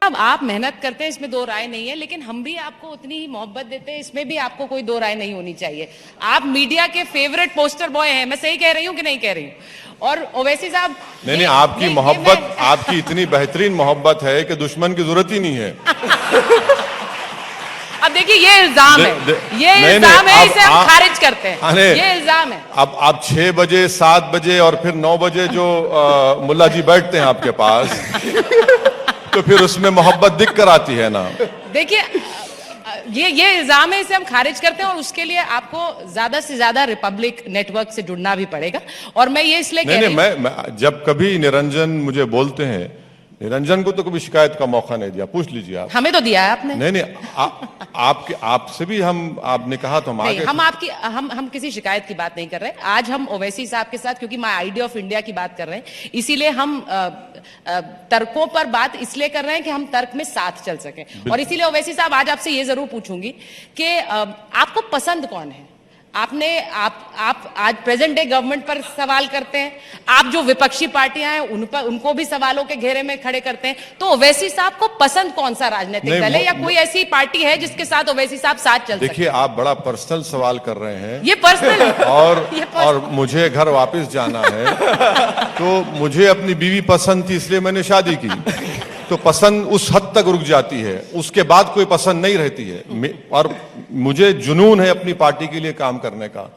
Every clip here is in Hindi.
अब आप मेहनत करते हैं, इसमें दो राय नहीं है, लेकिन हम भी आपको उतनी ही मोहब्बत देते हैं, इसमें भी आपको कोई दो राय नहीं होनी चाहिए। आप मीडिया के फेवरेट पोस्टर बॉय हैं, मैं सही कह रही हूं कि नहीं कह रही हूं? और ओवैसी साहब, नहीं, आपकी मोहब्बत, आपकी इतनी बेहतरीन मोहब्बत है कि दुश्मन की जरूरत ही नहीं है। अब देखिए, ये इल्जाम है, ये इल्जाम है, इसे हम खारिज करते हैं, ये इल्जाम है। अब आप 6 बजे, 7 बजे और फिर 9 बजे जो मुल्ला जी बैठते हैं आपके पास, तो फिर उसमें मोहब्बत दिख कर आती है ना। देखिए, ये इल्जाम है, इसे हम खारिज करते हैं, और उसके लिए आपको ज्यादा से ज्यादा रिपब्लिक नेटवर्क से जुड़ना भी पड़ेगा। और मैं ये इसलिए कह रही हूं, मैं जब कभी निरंजन मुझे बोलते हैं, निरंजन को तो कभी शिकायत का मौका नहीं दिया, पूछ लीजिए आप। हमें तो दिया है आपने। नहीं, आपसे भी आपने कहा तो हम आगे। हम किसी शिकायत की बात नहीं कर रहे। आज हम ओवैसी साहब के साथ, क्योंकि माय आइडिया ऑफ इंडिया की बात कर रहे हैं, इसीलिए हम तर्कों पर बात इसलिए कर रहे हैं कि हम तर्क में साथ चल सकें। और इसीलिए ओवैसी साहब, आज आपसे ये जरूर पूछूंगी कि आपको पसंद कौन है? आप आज प्रेजेंट डे गवर्नमेंट पर सवाल करते हैं, आप जो विपक्षी पार्टियां हैं उनको भी सवालों के घेरे में खड़े करते हैं। तो ओवैसी साहब को पसंद कौन सा राजनीतिक दल है, या कोई ऐसी पार्टी है जिसके साथ ओवैसी साहब साथ चल सकते हैं? देखिए, आप बड़ा पर्सनल सवाल कर रहे हैं। ये पर्सनल और मुझे घर वापस जाना है, तो मुझे अपनी बीवी पसंद थी, इसलिए मैंने शादी की। तो पसंद उस हद तक रुक जाती है, उसके बाद कोई पसंद नहीं रहती है। और मुझे जुनून है अपनी पार्टी के लिए काम करने का,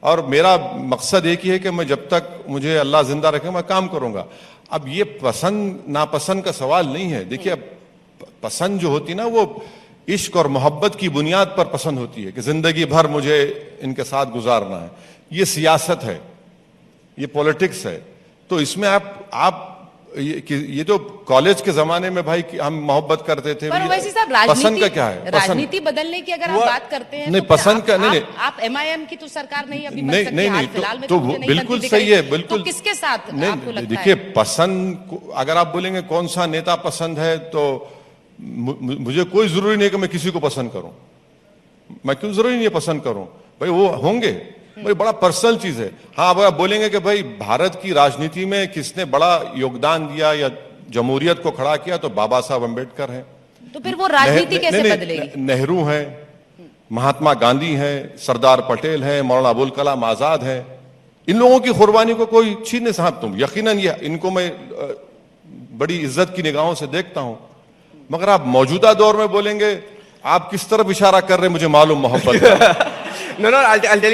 और मेरा मकसद एक ही है कि मैं जब तक मुझे अल्लाह जिंदा रखे मैं काम करूंगा। अब ये पसंद नापसंद का सवाल नहीं है। देखिए, अब पसंद जो होती ना, वो इश्क और मोहब्बत की बुनियाद पर पसंद होती है कि जिंदगी भर मुझे इनके साथ गुजारना है। ये सियासत है, ये पॉलिटिक्स है। तो इसमें आप ये तो कॉलेज के जमाने में भाई हम मोहब्बत करते थे, पर वैसे साहब, पसंद का क्या है? राजनीति बदलने की अगर आप बात करते हैं, नहीं, तो पसंद का नहीं। आप MIM की तो सरकार नहीं अभी नहीं, तो बिल्कुल सही है, बिल्कुल। तो किसके साथ आपको लगता है? देखिए, पसंद अगर आप बोलेंगे कौन सा नेता पसंद है, तो मुझे कोई जरूरी नहीं कि मैं किसी को पसंद करूं। मैं क्यों जरूरी नहीं पसंद करूं? भाई वो होंगे, भाई बड़ा पर्सनल चीज है। हाँ, अब आप बोलेंगे कि भाई भारत की राजनीति में किसने बड़ा योगदान दिया या जमहूरियत को खड़ा किया, तो बाबा साहब अम्बेडकर हैं। तो फिर वो राजनीति कैसे बदलेगी? नेहरू हैं, महात्मा गांधी हैं, सरदार पटेल हैं, मौलाना अबुल कलाम आजाद हैं। इन लोगों की कुर्बानी को कोई छीन नहीं साहब। तुम यकीनन ये इनको मैं बड़ी इज्जत की निगाहों से देखता हूं, मगर आप मौजूदा दौर में बोलेंगे, आप किस तरफ इशारा कर रहे हैं मुझे मालूम मोहब्बत। No, I'll tell you.